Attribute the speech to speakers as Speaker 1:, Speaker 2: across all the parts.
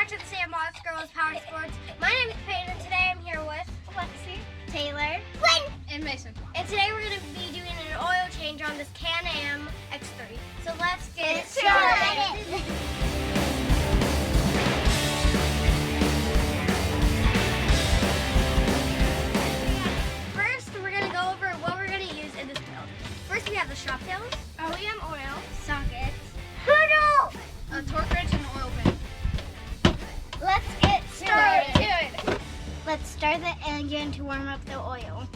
Speaker 1: back to the Sam Moss Girls Power Sports. My name is Peyton, and today I'm here with Lexi, Taylor, Quinn,
Speaker 2: and Mason.
Speaker 1: And today we're going to be doing an oil change on this Can-Am X3. So let's get started. First, we're going to go over what we're going to use in this build. First, we have the shop tails, OEM oil, sockets, hurdle,
Speaker 2: A torque wrench and an oil pan.
Speaker 1: Let's get started.
Speaker 3: Let's start the engine to warm up the oil.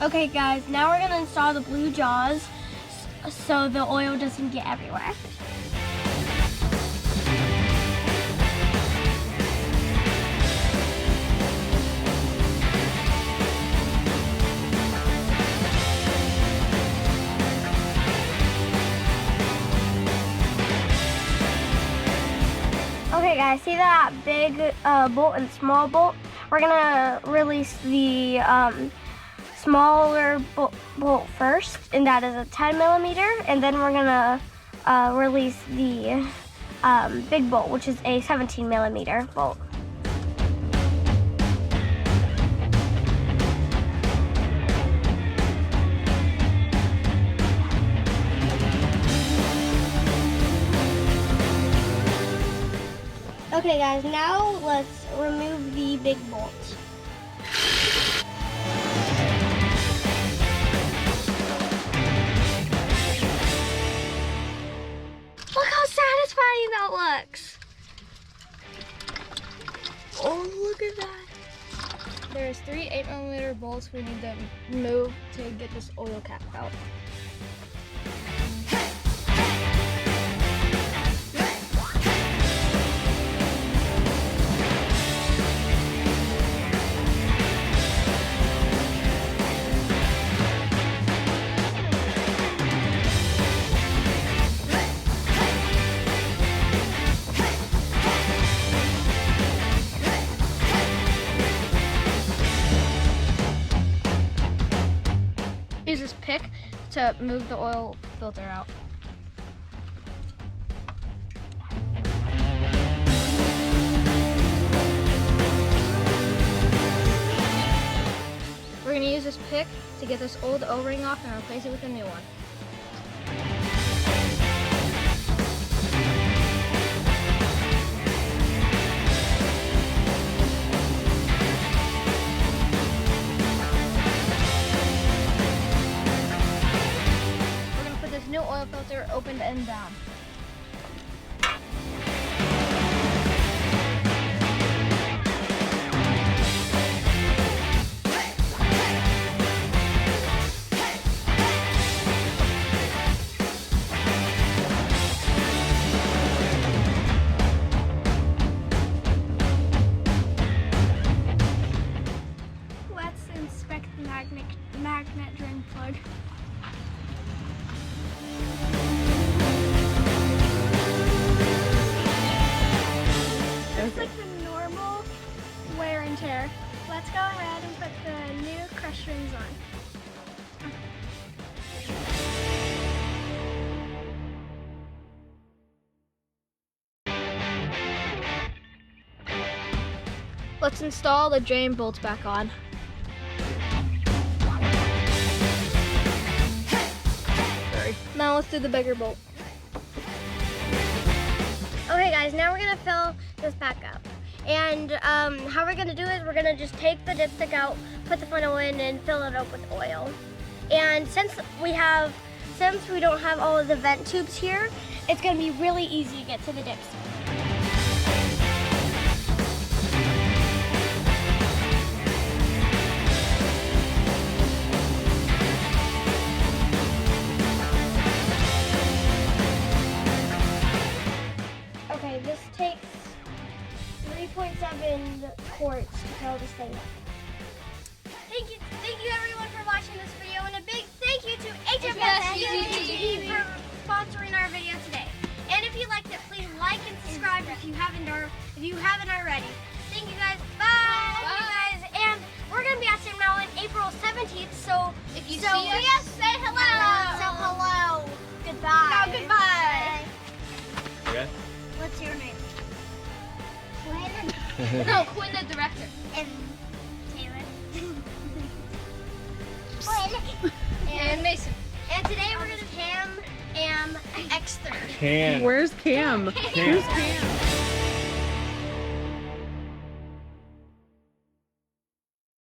Speaker 1: Okay guys, now we're going to install the blue jaws so the oil doesn't get everywhere. Okay guys, see that big bolt and small bolt? We're gonna release the smaller bolt first, and that is a 10 millimeter, and then we're gonna release the big bolt, which is a 17 millimeter bolt. Okay guys, now let's remove the big bolt. Look how satisfying that looks. Oh, look at that.
Speaker 2: There's 3 8mm bolts we need to remove to get this oil cap out. Use this pick to move the oil filter out. We're going to use this pick to get this old O-ring off and replace it with a new one. New oil filter opened and down.
Speaker 3: Let's inspect the magnet drain plug. It's like the normal wear and tear. Let's go ahead and put the new crush rings on.
Speaker 2: Let's install the drain bolts back on. Sorry. Now let's do the bigger bolt.
Speaker 1: Okay guys, now we're gonna fill this back up. And how we're gonna do is we're gonna just take the dipstick out, put the funnel in, and fill it up with oil. And since we don't have all of the vent tubes here, it's gonna be really easy to get to the dipstick. Okay, this takes 3.7 quarts to fill this thing up. Thank you everyone for watching this video, and a big thank you to HFS for sponsoring our video today. And if you liked it, please like and subscribe if you haven't already. Thank you guys. Bye.
Speaker 2: No, Quinn the director.
Speaker 1: And Taylor.
Speaker 2: And Mason.
Speaker 1: And today we're gonna Cam Am Exter.
Speaker 4: Cam.
Speaker 5: Where's Cam?
Speaker 4: Cam.
Speaker 5: Who's Cam?